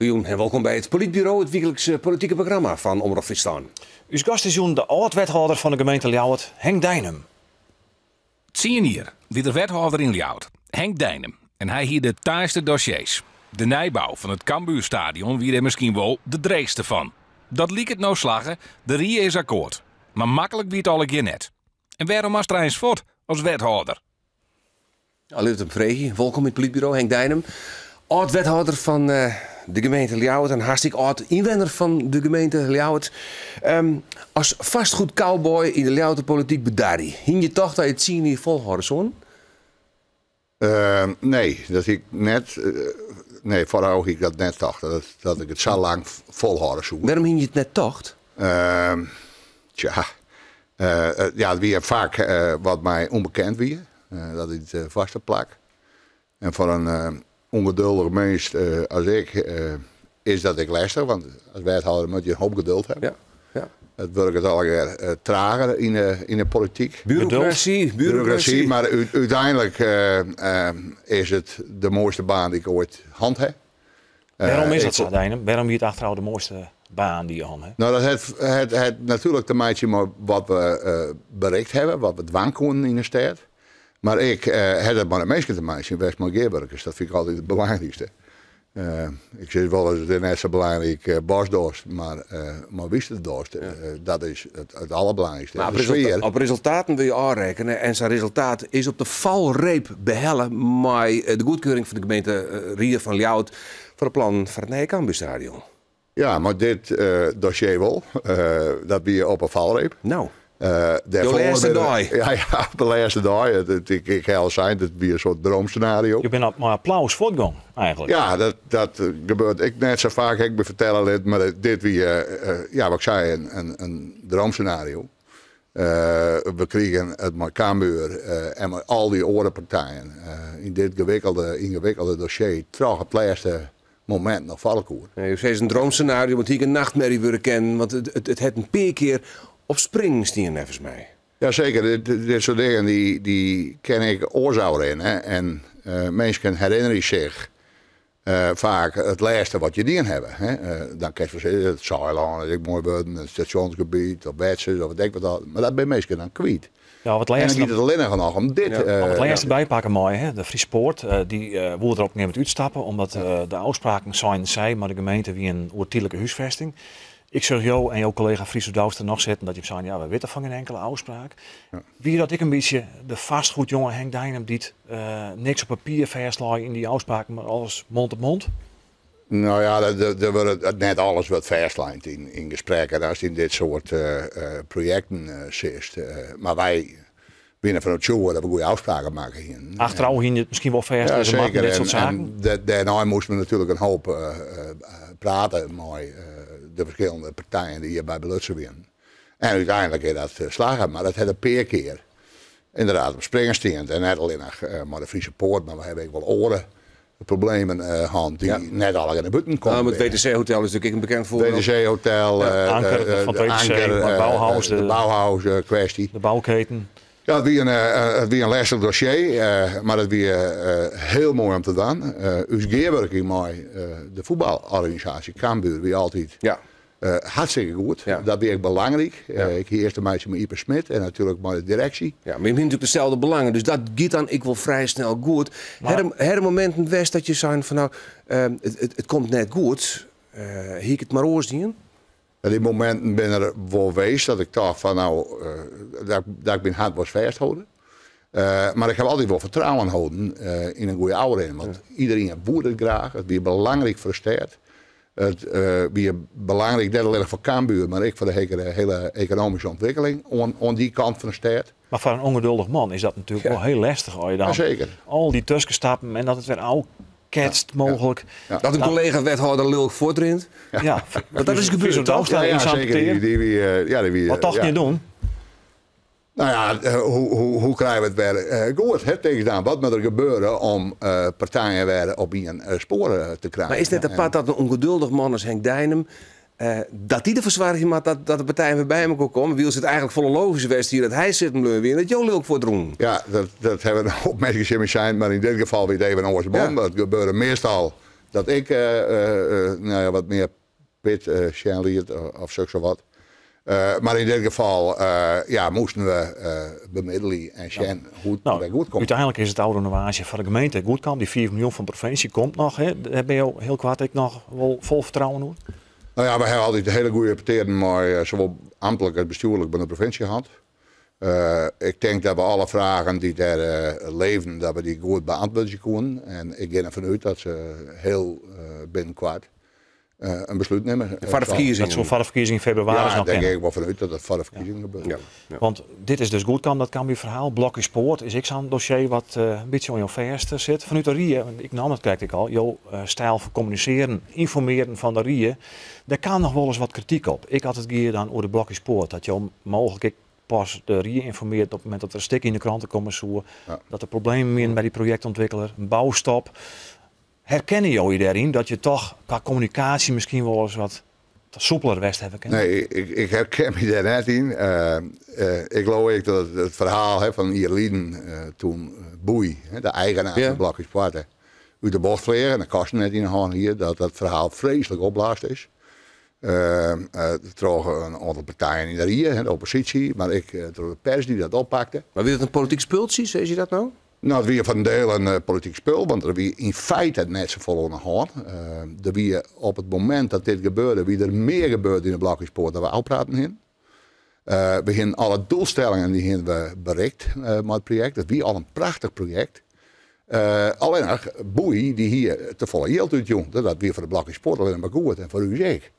Goeien en welkom bij het Politbureau, het wekelijkse politieke programma van Omroep Friesland. Uw gast is de oud-wethouder van de gemeente Ljouwert, Henk Dijnem. Zie je hier, wie de wethouder in Ljouwert, Henk Dijnem. En hij hier de taaiste dossiers. De nijbouw van het Cambuurstadion, wie er misschien wel de dreigste van. Dat liek het nou slagen, de rie is akkoord. Maar makkelijk biedt al een keer net. En waarom was er eens voort als wethouder? Hallo, een vreugde. Welkom in het Politbureau, Henk Dijnem. Oud-wethouder van de gemeente Ljouwert en hartstikke oud-inwoner van de gemeente Ljouwert. Als vastgoed cowboy in de Ljouwerter politiek bedarrie. Hing je toch dat je het zien hier volhouden, zo'n? Nee, dat ik net. Nee, vooral ik dat net dacht. Dat ik het zo lang volhouden zou. Waarom hing je het net tocht? Ja, het weer vaak wat mij onbekend weer. Dat is het vaste plak. En voor een ongeduldige mens als ik is dat ik lastig. Want als wethouder moet je een hoop geduld hebben. Ja. Het wordt het al trager in de politiek. Bureaucratie. Maar uiteindelijk is het de mooiste baan die ik ooit hand heb. Waarom is dat zo, Dijnem? Waarom je het achterhoud de mooiste baan die je hand hebt? Nou, dat het natuurlijk te maken met wat we bereikt hebben, wat we dwang konden in de stad. Maar ik heb het maar een meisje te maken in West-Geerburgers. Dat vind ik altijd het belangrijkste. Ik zeg wel eens, het is net zo belangrijk bosdorst, maar wist het dorst. Dat is het allerbelangrijkste. Maar op resultaten wil je aanrekenen en zijn resultaat is op de valreep behellen maar de goedkeuring van de gemeente Rier van Ljouwert voor het plan voor het nieuwe Cambuurstadion. Ja, maar dit dossier wel, dat ben je op een valreep. Nou. De laatste dag. Ja, op de laatste dag. Ik ga al zijn, dat weer een soort droomscenario. Je bent op maar applaus voortgang, eigenlijk. Ja, dat gebeurt ik net zo vaak. Ik ben vertellen, maar dit weer, wat ik zei, een droomscenario. We kregen het met Cambuur en met al die andere partijen in dit ingewikkelde dossier terug het laatste moment nog valkoer. Nee, het is een droomscenario, want hier een nachtmerrie willen kennen, want het heeft een paar keer op springen stien, volgens mij. Jazeker, dit soort dingen die ken ik oorzaken in. Hè? En mensen herinneren zich vaak het laatste wat je dien hebben. Hè? Dan kan je zeggen, het Zeiland, het mooi buiten, het stationsgebied, of Wetsen, of wat denk ik wat. Maar dat ben je mensen dan kwijt. Ja, wat en dan laatste niet het alleen nog om dit. het laatste bijpakken mooi, hè? De Friespoort, die wil erop nemen uitstappen, omdat de afspraken zijn zij, maar de gemeente wie een oertierlijke huisvesting. Ik zeg jou en jouw collega Friso Douwster nog zetten dat je zei, ja, we weten van geen enkele afspraak. Ja. Wie dat ik een beetje de vastgoedjongen Henk Dijnem die niks op papier verslaan in die afspraken, maar alles mond op mond? Nou ja, er wordt net alles wat verslijnt in gesprekken als in dit soort projecten zit. Maar wij binnen van het show dat we goede afspraken maken hier. Achteraf ging het misschien wel vers, ja, zeker. dit soort zaken. En daarna moesten we natuurlijk een hoop praten met de verschillende partijen die hierbij belutsen winnen. En uiteindelijk is dat slagen, maar dat had een paar keer inderdaad op springersteend. En net alleen nog maar de Friese Poort, maar we hebben ook wel oren problemen hand die net al in de buiten komen. Nou, het WTC-hotel is natuurlijk een bekend voorbeeld. WTC-hotel, Anker van het WTC, Bauhaus, de Bauhaus-kwestie. De bouwketen. Ja, het was een lastig dossier, maar het was heel mooi om te doen. Us geerwerking met de voetbalorganisatie Cambuur, wie altijd hartstikke goed. Ja. Dat was echt belangrijk. Ja. Ik heb eerst een meisje met Iper Smit en natuurlijk met de directie. Ja, maar je hebt natuurlijk dezelfde belangen, dus dat gaat dan ik wel vrij snel goed. Her momenten west dat je zei van nou, het komt net goed, hier ik het maar oorzien. En die momenten ben er wel geweest dat ik dacht van nou, dat ik mijn hart was vasthouden. Maar ik heb altijd wel vertrouwen houden in een goede ouder. Want iedereen woert het graag. Het is belangrijk voor de stad. Het is belangrijk niet alleen voor Cambuur, maar ook voor de hele economische ontwikkeling aan die kant van de stad. Maar voor een ongeduldig man is dat natuurlijk wel heel lastig. Als je dan zeker. Al die tussenstappen en dat het weer oud ketst mogelijk. Ja. Dat een collega-wethouder lullig voortrint. Ja, want dat is gebeurd. Wat toch niet doen? Nou ja, hoe krijgen we het weer goed? Het tegenaan. Wat moet er gebeuren om partijen weer op een sporen te krijgen? Maar is net apart dat een ongeduldig man als Henk Dijnem dat die de verzwaring maakt dat de partijen weer bij elkaar komen? Wil het eigenlijk volle logische west hier dat hij zit en weer dat jou leuk voor doen? Ja, dat hebben we op mensen zijn, maar in dit geval weer even een oorsband. Dat gebeurt meestal Dat ik nou ja, wat meer pit liet of zo wat. Maar in dit geval ja, moesten we bemiddelen en zien hoe het goed komt. Uiteindelijk is het oude innovatie van de gemeente goed kan. Die 4 miljoen van de provincie komt nog. Hè? Daar ben je heel kwaad ik nog wel vol vertrouwen in. Nou ja, we hebben altijd een hele goede repeteren, maar zowel ambtelijk als bestuurlijk bij de provincie gehad. Ik denk dat we alle vragen die daar leven, dat we die goed beantwoorden kunnen. En ik ga ervan uit dat ze heel binnenkort een besluit nemen. Voor de verkiezingen. Dat zo'n voor de verkiezingen in februari nog denk kennen. ik wel vanuit dat het voor de verkiezingen gebeurt. Ja. Ja. Want dit is dus goed kan, dat kan bij verhaal. Blokje Spoort is ik zo'n dossier wat een beetje aan jouw verste zit. Vanuit de RIE, ik nam het kijk ik al, jouw stijl van communiceren, informeren van de RIE. Daar kan nog wel eens wat kritiek op. Ik had het hier dan over de Blokje Spoort. Dat je mogelijk pas de RIE informeert op het moment dat er een stuk in de kranten komen zoeken. Ja. Dat er problemen zijn bij die projectontwikkelaar, een bouwstop. Herkennen jullie daarin dat je toch qua communicatie misschien wel eens wat soepeler west hebben kunnen? Nee, ik herken me daar net in. Ik geloof dat het verhaal van Ierlien toen Boei, de eigenaar van Blokje Sport, uit de bocht vliegen. En dat kostte net in de hand hier dat dat verhaal vreselijk opblaast is. Er trokken een aantal partijen in de RIE, de oppositie, maar de pers die dat oppakte. Maar wil het een politiek speeltje, zeg je dat nou? Nou, het was van deel een politiek spul, want er was in feite net zo vol aan de hand. Er was op het moment dat dit gebeurde, wie er meer gebeurde in de Blokje Spoort dan we afpraten in. We hebben alle doelstellingen die we bereikt met het project. Het was al een prachtig project. Alleen nog, Boei, die hier te volle hield uit jong. Dat weer voor de Blokje Spoort alleen maar goed en voor u zeker.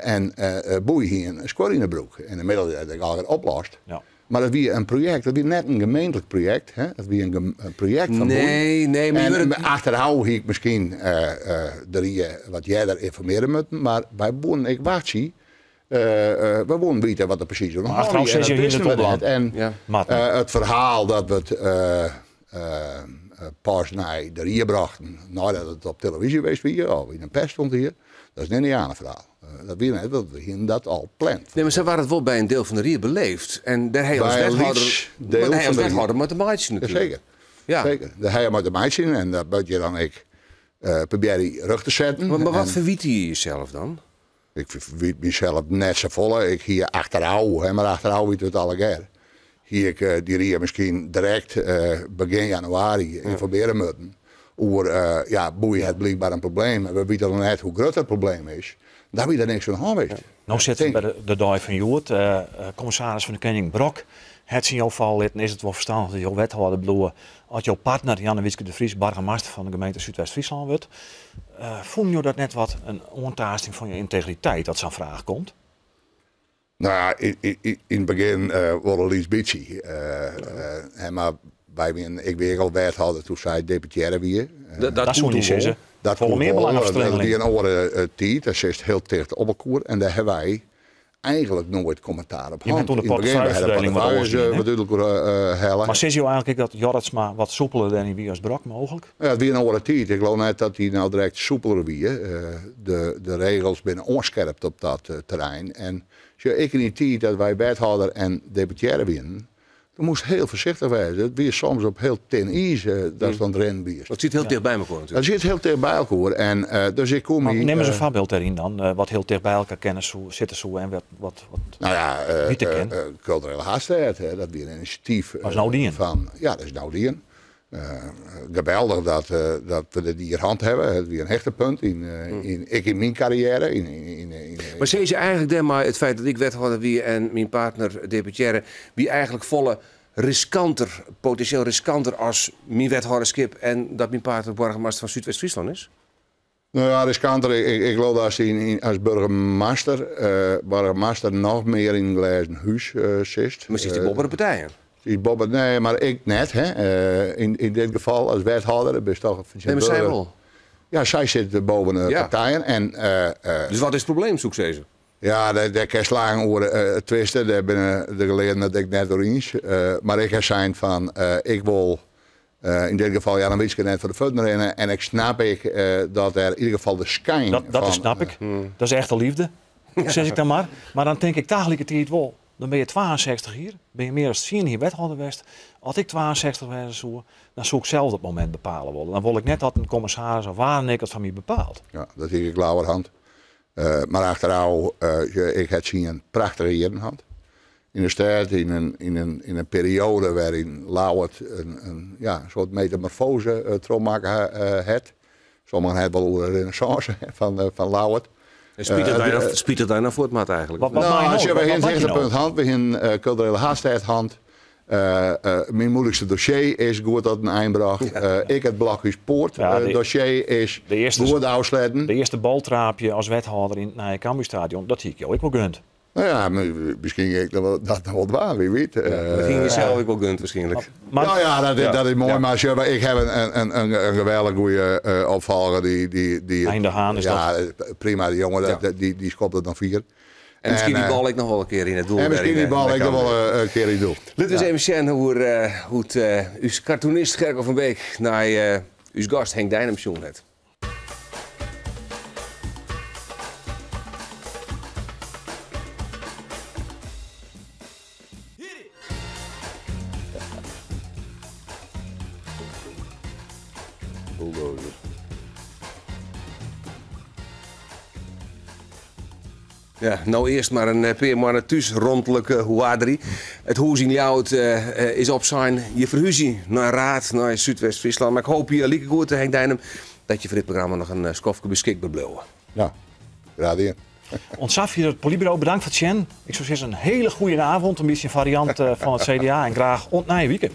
En Boei hier een score in de broek. En inmiddels heb ik al oplost. Ja. Maar dat was een project, dat was net een gemeentelijk project. Hè? Dat was een project van Boei. Nee, maar en achterhouden hier misschien wat jij daar informeren moet. Maar bij Boen, ik wacht zie. We woonden weten wat er precies is. Achteraf zit je hier in het opland. En het verhaal dat we het pas naar de RIE brachten, nadat het op televisie was, of in een pers stond hier, dat is niet aan het verhaal. Dat weer net, dat we dat al plant. Nee, maar ze waren het wel bij een deel van de RIE beleefd. En daar hij als wethouder mathematisch natuurlijk. Zeker. Ja. Zeker. Daar hij mathematisch in en dat moet je dan probeer die rug te zetten. Maar wat verwiet je jezelf dan? Ik verwiet mezelf net zo volle. Ik hier achterhouden, maar achterhouden weet het alle keer. Hier ik die RIE misschien direct begin januari informeren moeten. Over, Boei heeft blijkbaar een probleem. We weten dan net hoe groot dat probleem is. Daar wie er niks van aan weet. Nou zitten we bij de dag van Joert, commissaris van de Koning Brok. Het in jouw geval is het wel verstandig dat jouw wethouder bedoelde. Als jouw partner Janne Witske de Vries, burgemeester van de gemeente Zuidwest-Friesland wordt. Vond je dat net wat een ontaasting van je integriteit dat zo'n vraag komt? Nou ja, in het begin worden iets beetje. Maar ik weer al wethouder toen zij deputaire weer. Dat zou niet zeggen. Dat komt meer belangstelling. Die een andere tijd, dat is heel dicht op elkaar. En daar hebben wij eigenlijk nooit commentaar op. Je bent toen de portefeuilleverdeling wat hellen. Maar zie je eigenlijk dat Jorritsma wat soepeler dan wie als Brok mogelijk? Ja, het weer een andere tijd. Ik geloof net dat hij nou direct soepeler weer. De regels binnen onscherpt op dat terrein. En ik in die tijd dat wij wethouder en deputaire winnen. Je moest heel voorzichtig wezen. Het weer soms op heel tin ijs dat van het rennen weer. Dat zit heel dicht bij elkaar natuurlijk. Dat zit heel dicht bij elkaar. En dus ik kom hier. Neem eens een voorbeeld daarin dan. Wat heel dicht bij elkaar kennen zitten zo en wat nou ja, culturele haastheid. Dat weer een initiatief van. Ja, dat is nou die. Geweldig dat we die hier hand hebben. Het weer een hechtepunt in mijn carrière. Maar zie je eigenlijk maar het feit dat ik wethouder wie en mijn partner deputaire wie eigenlijk volle potentieel riskanter als mijn wethouderskip en dat mijn partner burgemeester van Zuidwest-Friesland is? Nou ja, riskanter. Ik geloof dat als burgemeester nog meer in een glazen huis zit. Maar zit hij boven de partijen? Nee, maar ik net. Hè. In dit geval als wethouder. Dus toch nee, maar zij wel? Ja, zij zit boven de partijen. En, dus wat is het probleem, zoek ze? Ja, daar kan slagen over twisten. Daar ben de geleden dat ik net door eens. Maar ik heb zijn van, ik wil in dit geval Jan Witske net voor de voeten rennen. En ik snap dat er in ieder geval de schijn dat snap ik. Dat is echte liefde, zeg ik dan maar. Maar dan denk ik tegelijkertijd wel. dan ben je 62 hier. Ben je meer dan 10 hier wethouder geweest. Als ik 62 was, dan zou ik zelf dat moment bepalen willen. Dan wil ik net dat een commissaris of waar ik het van mij bepaalt. Ja, dat zie ik lauwerhand. Maar achteraf, ik had zien een prachtige herenhand. In de stad, in een periode waarin Lauwert een soort metamorfose maken had. Sommigen hebben wel een renaissance van Lauwert. En spiet het daar naar voort, maat eigenlijk? Wat Nou, als je bij een nou? zesde hand, bij een culturele haasttijdhand. Mijn moeilijkste dossier is goed dat een eindbracht. Ik het Blokhuis Poort dossier is goed afsluiten. De eerste baltraapje als wethouder in het Cambuurstadion, dat zie ik jou ook wel gunt. Nou ja, misschien ik dat nog wel waar, wie weet. Dat ging je zelf ook wel gunt waarschijnlijk. Dat is mooi, maar ik heb een geweldig goede opvolger. Die Einde Haan is prima, die jongen, die schopt het dan 4. En misschien die bal ik nog wel een keer in het doel. En misschien die bal ik nog wel een keer in het doel. Laten we eens even zien hoe het uw cartoonist Gerco van Beek naar uw gast Henk Dijnem zoen heeft. Ja, nou eerst maar een paar maanden thuis rondelijke Huadri. Het huis in Ljouwert is op zijn. Je verhuizie naar Raad, naar Zuidwest-Friesland. Maar ik hoop hier, lieke goed, Henk Dijnem, dat je voor dit programma nog een skofje beschikbaar blijft. Ja, raad in. Ontsaf je het Politbureau, bedankt voor het zien. Ik zou zeggen een hele goede avond, een beetje een variant van het CDA en graag ontnaaien weekend.